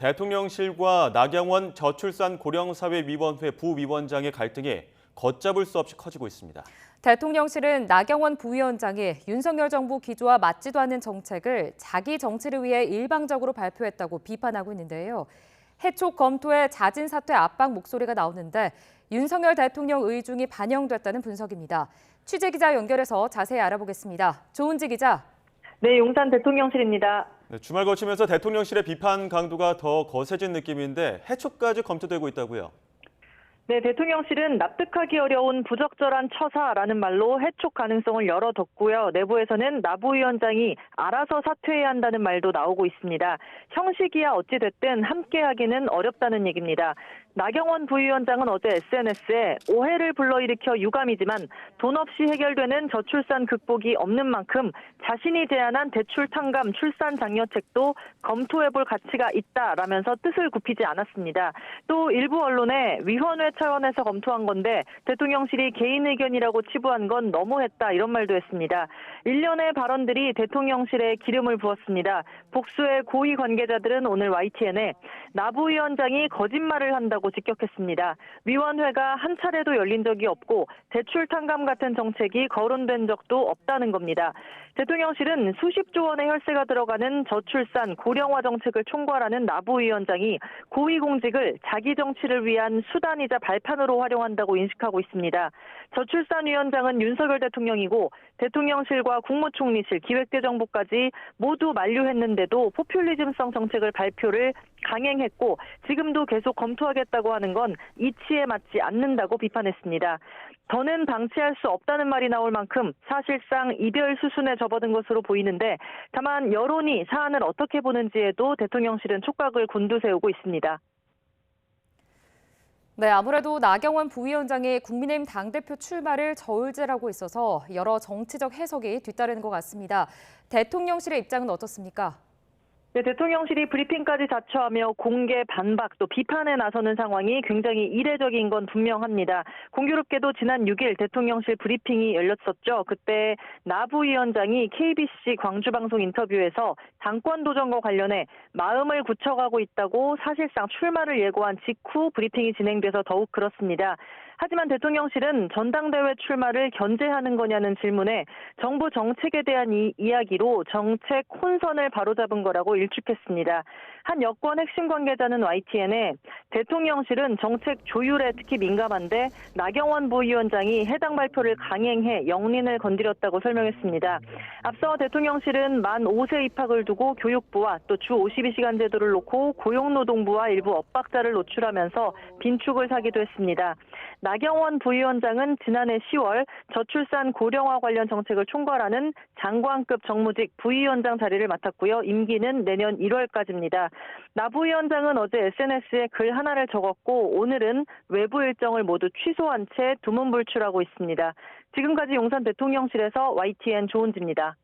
대통령실과 나경원 저출산고령사회위원회 부위원장의 갈등이 걷잡을 수 없이 커지고 있습니다. 대통령실은 나경원 부위원장이 윤석열 정부 기조와 맞지도 않는 정책을 자기 정치를 위해 일방적으로 발표했다고 비판하고 있는데요. 해촉 검토에 잦은 사퇴 압박 목소리가 나오는데 윤석열 대통령 의중이 반영됐다는 분석입니다. 취재기자 연결해서 자세히 알아보겠습니다. 조은지 기자. 네, 용산 대통령실입니다. 네, 주말 거치면서 대통령실의 비판 강도가 더 거세진 느낌인데 해촉까지 검토되고 있다고요? 네, 대통령실은 납득하기 어려운 부적절한 처사라는 말로 해촉 가능성을 열어뒀고요. 내부에서는 나 부위원장이 알아서 사퇴해야 한다는 말도 나오고 있습니다. 형식이야 어찌됐든 함께하기는 어렵다는 얘기입니다. 나경원 부위원장은 어제 SNS에 오해를 불러일으켜 유감이지만 돈 없이 해결되는 저출산 극복이 없는 만큼 자신이 제안한 대출 탕감 출산 장려책도 검토해볼 가치가 있다라면서 뜻을 굽히지 않았습니다. 또 일부 언론에 위원회 차원에서 검토한 건데 대통령실이 개인 의견이라고 치부한 건 너무했다 이런 말도 했습니다. 일련의 발언들이 대통령실에 기름을 부었습니다. 복수의 고위 관계자들은 오늘 YTN에 나 부위원장이 거짓말을 한다고 직격했습니다. 위원회가 한 차례도 열린 적이 없고 대출 탕감 같은 정책이 거론된 적도 없다는 겁니다. 대통령실은 수십조 원의 혈세가 들어가는 저출산 고령화 정책을 총괄하는 나 부위원장이 고위공직을 자기 정치를 위한 수단이자 발판으로 활용한다고 인식하고 있습니다. 저출산위원장은 윤석열 대통령이고 대통령실과 국무총리실, 기획재정부까지 모두 만류했는데도 포퓰리즘성 정책을 발표를 강행했고 지금도 계속 검토하겠다고 하는 건 이치에 맞지 않는다고 비판했습니다. 더는 방치할 수 없다는 말이 나올 만큼 사실상 이별 수순에 접어든 것으로 보이는데 다만 여론이 사안을 어떻게 보는지에도 대통령실은 촉각을 곤두세우고 있습니다. 네, 아무래도 나경원 부위원장이 국민의힘 당대표 출마를 저울질하고 있어서 여러 정치적 해석이 뒤따르는 것 같습니다. 대통령실의 입장은 어떻습니까? 네, 대통령실이 브리핑까지 자처하며 공개 반박 또 비판에 나서는 상황이 굉장히 이례적인 건 분명합니다. 공교롭게도 지난 6일 대통령실 브리핑이 열렸었죠. 그때 나 부위원장이 KBC 광주방송 인터뷰에서 당권 도전과 관련해 마음을 굳혀가고 있다고 사실상 출마를 예고한 직후 브리핑이 진행돼서 더욱 그렇습니다. 하지만 대통령실은 전당대회 출마를 견제하는 거냐는 질문에 정부 정책에 대한 이야기로 정책 혼선을 바로잡은 거라고 일축했습니다. 한 여권 핵심 관계자는 YTN에 대통령실은 정책 조율에 특히 민감한데 나경원 부위원장이 해당 발표를 강행해 영린을 건드렸다고 설명했습니다. 앞서 대통령실은 만 5세 입학을 두고 교육부와 또 주 52시간 제도를 놓고 고용노동부와 일부 엇박자를 노출하면서 빈축을 사기도 했습니다. 나경원 부위원장은 지난해 10월 저출산 고령화 관련 정책을 총괄하는 장관급 정무직 부위원장 자리를 맡았고요. 임기는 내년 1월까지입니다. 나 부위원장은 어제 SNS에 글 하나를 적었고 오늘은 외부 일정을 모두 취소한 채 두문불출하고 있습니다. 지금까지 용산 대통령실에서 YTN 조은지입니다.